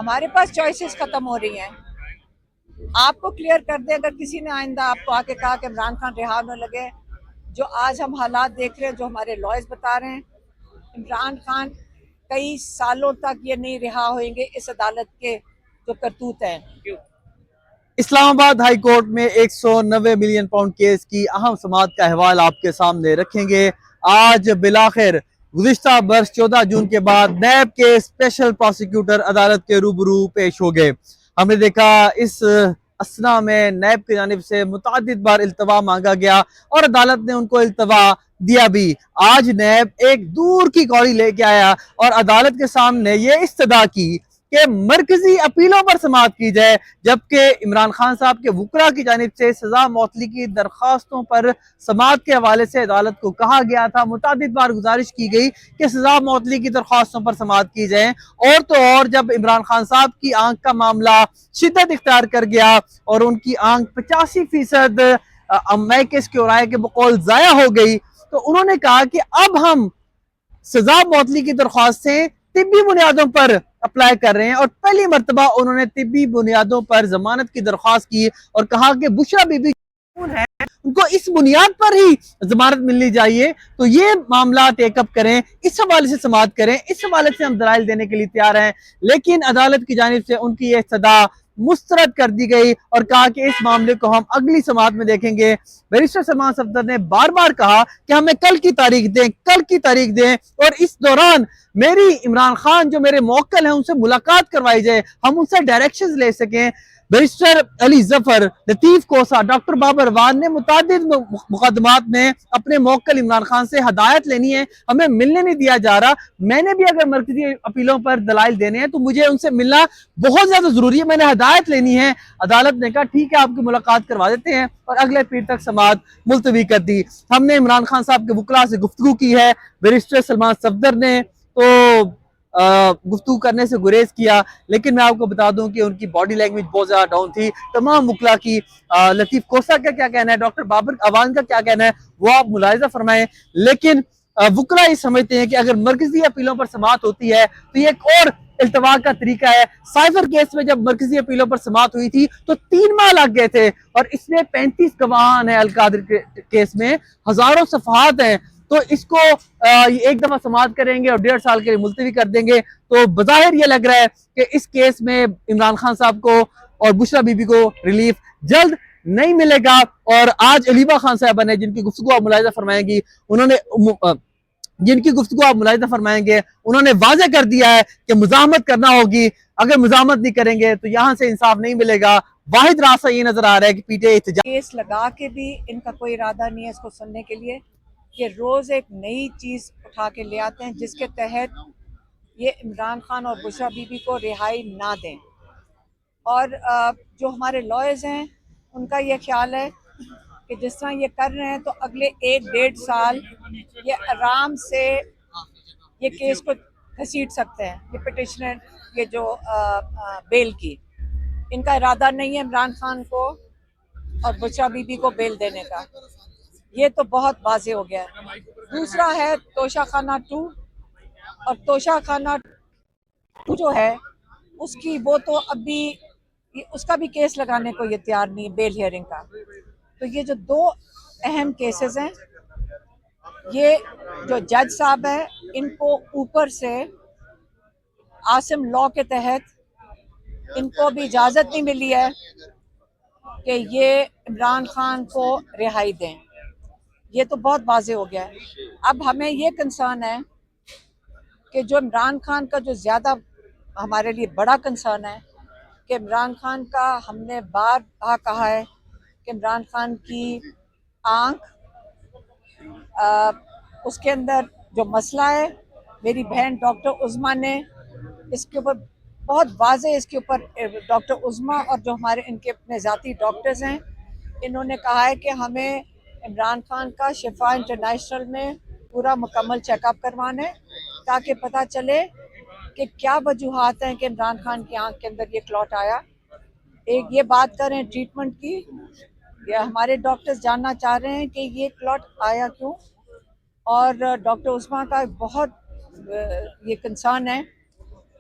हमारे पास चॉइसेस खत्म हो रही हैं। आपको क्लियर कर दे, अगर किसी ने आइंदा आपको आके कहा कि इमरान खान रिहा होने लगे, जो आज हम हालात देख रहे हैं, जो हमारे लॉयर्स बता रहे हैं, इमरान खान कई सालों तक ये नहीं रिहा होंगे इस अदालत के जो करतूत हैं। इस्लामाबाद हाई कोर्ट में 190 मिलियन पाउंड केस की अहम समाअत का अहवाल आपके सामने रखेंगे। आज बिलाखिर गुज़िश्ता वर्ष 14 जून के बाद नैब के स्पेशल प्रोसिक्यूटर अदालत के रूबरू पेश हो गए। हमने देखा इस असना में नैब की जानिब से मुतादिद बार इल्तवा मांगा गया और अदालत ने उनको इल्तवा दिया भी। आज नैब एक दूर की कौड़ी लेके आया और अदालत के सामने ये इस्तदा की कि मरकजी अपीलों पर समाअत की जाए, जबकि इमरान खान साहब के वुकरा की जानिब से सजा मौतली की दरखास्तों पर समाअत के हवाले से अदालत को कहा गया था, मुतादिद बार गुजारिश की गई कि सजा मौतली की दरखास्तों पर समाअत की जाए। और तो और जब इमरान खान साहब की आंख का मामला शिद्दत इख्तियार कर गया और उनकी आंख 85% मैकेस के राय के बकौल जाया हो गई, तो उन्होंने कहा कि अब हम सजा मौतली की दरख्वास्तें तिब्बी बुनियादों पर अप्लाई कर रहे हैं। और पहली मरतबा उन्होंने तिब्बी बुनियादों पर जमानत की दरख्वास्त की और कहा कि बुशरा बीबी है, उनको इस बुनियाद पर ही जमानत मिलनी चाहिए। तो ये मामला टेकअप करें, इस हवाले से समाअत करें, इस हवाले से हम दलाइल देने के लिए तैयार हैं। लेकिन अदालत की जानिब से उनकी यह सदा मुस्तरद कर दी गई और कहा कि इस मामले को हम अगली समाअत में देखेंगे। बैरिस्टर सलमान सफदर ने बार बार कहा कि हमें कल की तारीख दें, कल की तारीख दें, और इस दौरान मेरी इमरान खान जो मेरे मौक्कल हैं उनसे मुलाकात करवाई जाए, हम उनसे डायरेक्शंस ले सकें। बैरिस्टर अली जफर, लतीफ कोसा, डॉक्टर बाबर वान ने मुतादिद मुकदमात में अपने मौक्कल इमरान खान से हदायत लेनी है, हमें मिलने नहीं दिया जा रहा। मैंने भी अगर मरकजी अपीलों पर दलाइल देने हैं तो मुझे उनसे मिलना बहुत ज्यादा जरूरी है, मैंने हदायत लेनी है। अदालत ने कहा ठीक है, आपकी मुलाकात करवा देते हैं और अगले पीर तक समाअत मुलतवी कर दी। हमने इमरान खान साहब के वुकला से गुफ्तगू की है। बैरिस्टर सलमान सफदर ने तो गुफ्तगू करने से गुरेज किया, लेकिन मैं आपको बता दूं कि उनकी बॉडी लैंग्वेज बहुत ज्यादा डाउन थी तमाम मुकला की। लतीफ कोसा का क्या कहना है, डॉक्टर बाबर अवान का क्या कहना है, वो आप मुलाहिजा फरमाएं। लेकिन वुकला ये समझते हैं कि अगर मरकजी अपीलों पर समाअत होती है तो ये एक और इल्तवा का तरीका है। साइफर केस में जब मरकजी अपीलों पर समाअत हुई थी तो 3 माह लग गए थे और इसमें 35 गवाहान है। अलकादिर के केस में हजारों सफहात हैं, तो इसको एक दफा समाअत करेंगे और 1.5 साल के लिए मुलतवी कर देंगे। तो बज़ाहिर ये लग रहा है कि इस केस में इमरान खान साहब को और बुशरा बीबी को रिलीफ जल्द नहीं मिलेगा। और आज अलीबा खान साहबा ने जिनकी गुफ्तगू आप मुलाहिजा फरमाएंगी, उन्होंने वाज़ेह कर दिया है कि मुज़ाहमत करना होगी। अगर मुज़ाहमत नहीं करेंगे तो यहाँ से इंसाफ नहीं मिलेगा। वाहिद रास्ता ये नजर आ रहा है कि पीटीआई केस लगा के भी इनका कोई इरादा नहीं है इसको सुनने के लिए, कि रोज एक नई चीज उठा के ले आते हैं जिसके तहत ये इमरान खान और बुशरा बीबी को रिहाई ना दें। और जो हमारे लॉयर्स हैं उनका ये ख्याल है कि जिस तरह ये कर रहे हैं तो अगले 1-1.5 साल ये आराम से ये केस को घसीट सकते हैं, ये पिटिशनर, ये जो बेल की। इनका इरादा नहीं है इमरान खान को और बुशरा बीबी को बेल देने का, ये तो बहुत वाज़ेह हो गया है। दूसरा है तोशा खाना 2, और तोशा खाना 2 जो है उसकी वो तो अभी उसका भी केस लगाने को ये तैयार नहीं है, बेल हियरिंग का। तो ये जो 2 अहम केसेस हैं, ये जो जज साहब है इनको ऊपर से आसिम लॉ के तहत इनको भी इजाज़त नहीं मिली है कि ये इमरान खान को रिहाई दें। ये तो बहुत वाज़ेह हो गया है। अब हमें ये कंसर्न है कि जो इमरान खान का जो ज़्यादा हमारे लिए बड़ा कंसर्न है कि इमरान खान का, हमने बार बार कहा है कि इमरान खान की आँख, उसके अंदर जो मसला है, मेरी बहन डॉक्टर उज़मा ने इसके ऊपर बहुत वाज़ेह, इसके ऊपर डॉक्टर उज़मा और जो हमारे इनके अपने ज़ाती डॉक्टर्स हैं, इन्होंने कहा है कि हमें इमरान खान का शिफा इंटरनेशनल में पूरा मुकम्मल चेकअप करवाना है ताकि पता चले कि क्या वजूहात हैं कि इमरान खान की आंख के अंदर ये क्लॉट आया। एक ये बात करें ट्रीटमेंट की, या हमारे डॉक्टर्स जानना चाह रहे हैं कि ये क्लॉट आया क्यों। और डॉक्टर उस्मा का बहुत ये कंसर्न है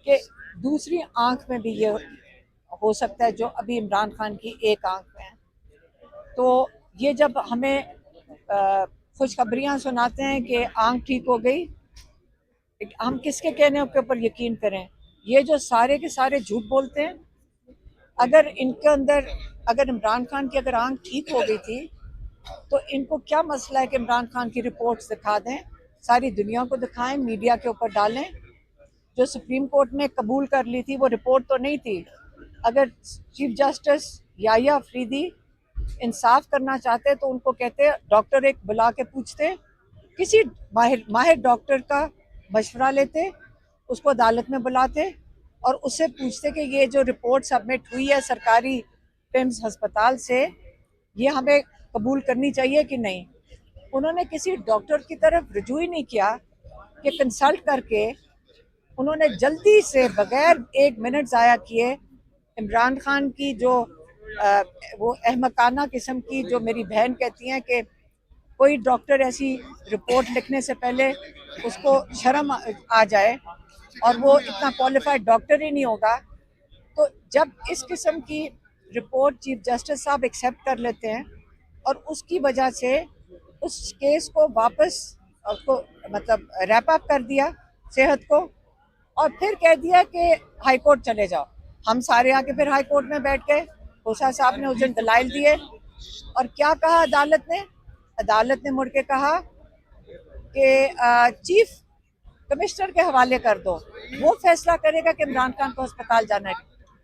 कि दूसरी आंख में भी ये हो सकता है, जो अभी इमरान खान की एक आंख में है। तो ये जब हमें खुशखबरियाँ सुनाते हैं कि आंख ठीक हो गई, हम किसके कहने के ऊपर यकीन करें? ये जो सारे के सारे झूठ बोलते हैं, अगर इनके अंदर, अगर इमरान खान की अगर आंख ठीक हो गई थी, तो इनको क्या मसला है कि इमरान खान की रिपोर्ट्स दिखा दें, सारी दुनिया को दिखाएं, मीडिया के ऊपर डालें। जो सुप्रीम कोर्ट ने कबूल कर ली थी वो रिपोर्ट तो नहीं थी। अगर चीफ जस्टिस याया अफरीदी इंसाफ करना चाहते तो उनको कहते, डॉक्टर एक बुला के पूछते, किसी माहिर डॉक्टर का मशवरा लेते, उसको अदालत में बुलाते और उससे पूछते कि ये जो रिपोर्ट सबमिट हुई है सरकारी पिम्स अस्पताल से, ये हमें कबूल करनी चाहिए कि नहीं। उन्होंने किसी डॉक्टर की तरफ रुजू ही नहीं किया कि कंसल्ट करके उन्होंने जल्दी से बगैर 1 मिनट ज़ाया किए इमरान खान की जो वो अहमकाना किस्म की, जो मेरी बहन कहती हैं कि कोई डॉक्टर ऐसी रिपोर्ट लिखने से पहले उसको शर्म आ जाए और वो इतना क्वालिफाइड डॉक्टर ही नहीं होगा। तो जब इस किस्म की रिपोर्ट चीफ जस्टिस साहब एक्सेप्ट कर लेते हैं और उसकी वजह से उस केस को वापस उसको मतलब रैप अप कर दिया सेहत को, और फिर कह दिया कि हाई कोर्ट चले जाओ। हम सारे आके फिर हाई कोर्ट में बैठ गए। खोसा साहब ने उस दिन दलाइल दिए और क्या कहा अदालत ने? अदालत ने मुड़ के कहा कि चीफ कमिश्नर के हवाले कर दो, वो फैसला करेगा कि इमरान खान को अस्पताल जाना है।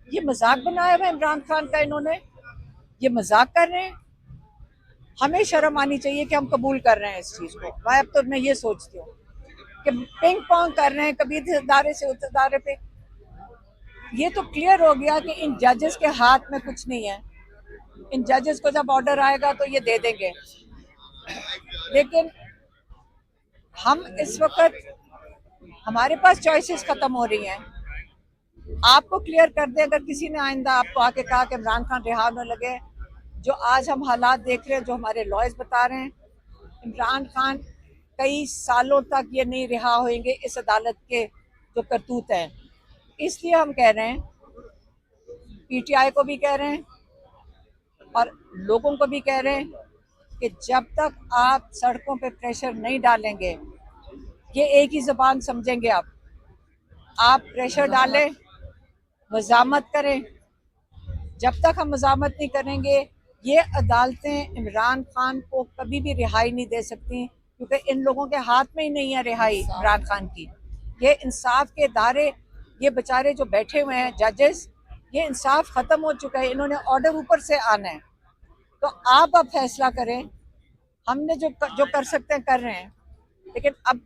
ये मजाक बनाया हुआ इमरान खान का, इन्होंने ये मजाक कर रहे हैं। हमें शर्म आनी चाहिए कि हम कबूल कर रहे हैं इस चीज़ को। अब तो मैं ये सोचती हूँ कि पिंग पोंग कर रहे हैं कभी इस इदारे से उस इदारे पे। ये तो क्लियर हो गया कि इन जजेस के हाथ में कुछ नहीं है। इन जजेस को जब ऑर्डर आएगा तो ये दे देंगे। लेकिन हम इस वक्त, हमारे पास चॉइसेस खत्म हो रही हैं। आपको क्लियर कर दें, अगर किसी ने आइंदा आपको आके कहा कि इमरान खान रिहा होने लगे, जो आज हम हालात देख रहे हैं, जो हमारे लॉयर्स बता रहे हैं, इमरान खान कई सालों तक ये नहीं रिहा होंगे इस अदालत के जो करतूत हैं। इसलिए हम कह रहे हैं, पीटीआई को भी कह रहे हैं और लोगों को भी कह रहे हैं कि जब तक आप सड़कों पे प्रेशर नहीं डालेंगे, ये एक ही ज़बान समझेंगे आप प्रेशर डालें, मज़ामत करें। जब तक हम मज़ामत नहीं करेंगे, ये अदालतें इमरान खान को कभी भी रिहाई नहीं दे सकती, क्योंकि इन लोगों के हाथ में ही नहीं है रिहाई इमरान खान की। ये इंसाफ के इदारे, ये बेचारे जो बैठे हुए हैं जजेस, ये इंसाफ ख़त्म हो चुका है, इन्होंने ऑर्डर ऊपर से आना है। तो आप अब फैसला करें। हमने जो कर सकते हैं कर रहे हैं, लेकिन अब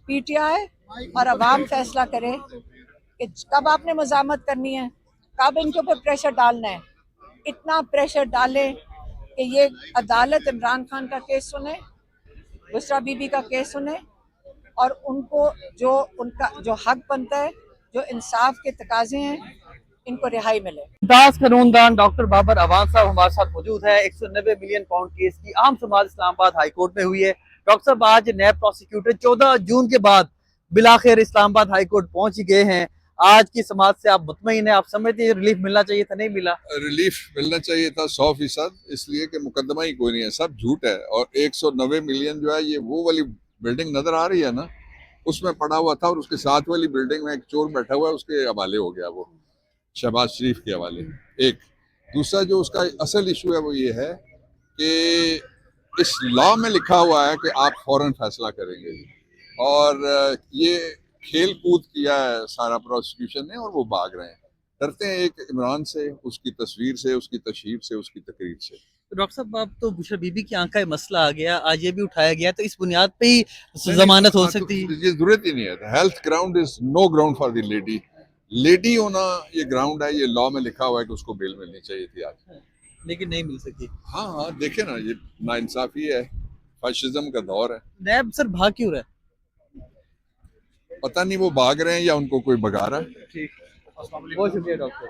पीटीआई और अवाम फैसला करे कि कब आपने मज़ामत करनी है, कब इनके ऊपर प्रेशर डालना है। इतना प्रेशर डाले कि ये अदालत इमरान खान का केस सुने, बुशरा बीबी का केस सुने और उनको जो उनका जो हक बनता है, जो इंसाफ के तकाजे हैं, इनको रिहाई मिले। मुमताज कानूनदान डॉक्टर बाबर अवान साहब हमारे साथ मौजूद है। 190 मिलियन पाउंड केस की अहम समाअत इस्लामाबाद हाई कोर्ट में हुई है। डॉक्टर साहब, आज नैब प्रोसिक्यूटर 14 जून के बाद बिलाखिर इस्लामाबाद हाई कोर्ट पहुंच ही गए हैं। आज की समाअत से आप मुतमईन हैं? आप समझते हैं रिलीफ मिलना चाहिए था, नहीं मिला? रिलीफ मिलना चाहिए था 100%, इसलिए कि मुकदमा ही कोई नहीं है, सब झूठ है। और 190 मिलियन जो है, ये वो वाली बिल्डिंग नजर आ रही है ना, उसमें पड़ा हुआ था और उसके साथ वाली बिल्डिंग में एक चोर बैठा हुआ है, उसके हवाले हो गया, वो शहबाज शरीफ के हवाले। एक दूसरा जो उसका असल इशू है वो ये है कि इस लॉ में लिखा हुआ है कि आप फौरन फैसला करेंगे, और ये खेल कूद किया है सारा प्रोसिक्यूशन ने और वो भाग रहे हैं। डरते हैं एक इमरान से, उसकी तस्वीर से, उसकी तशहीर से, उसकी तकरीर से। तो डॉक्टर साहब, अब तो बुशरा बीबी की आंख का मसला आ गया, आज ये भी उठाया गया, तो इस बुनियाद पे ही जमानत हो सकती है? ये जरूरत ही नहीं है। Health ground is no ground for the lady. Lady होना ये ग्राउंड है, ये लॉ में लिखा हुआ है कि उसको बेल मिलनी चाहिए थी आज, लेकिन नहीं मिल सकी। हाँ हाँ, देखे ना, ये नाइंसाफी है, फाशिज्म का दौर है। नैब सर भाग क्यों रहा है? पता नहीं वो भाग रहे हैं या उनको कोई भगा रहा है। ठीक, बहुत शुक्रिया डॉक्टर।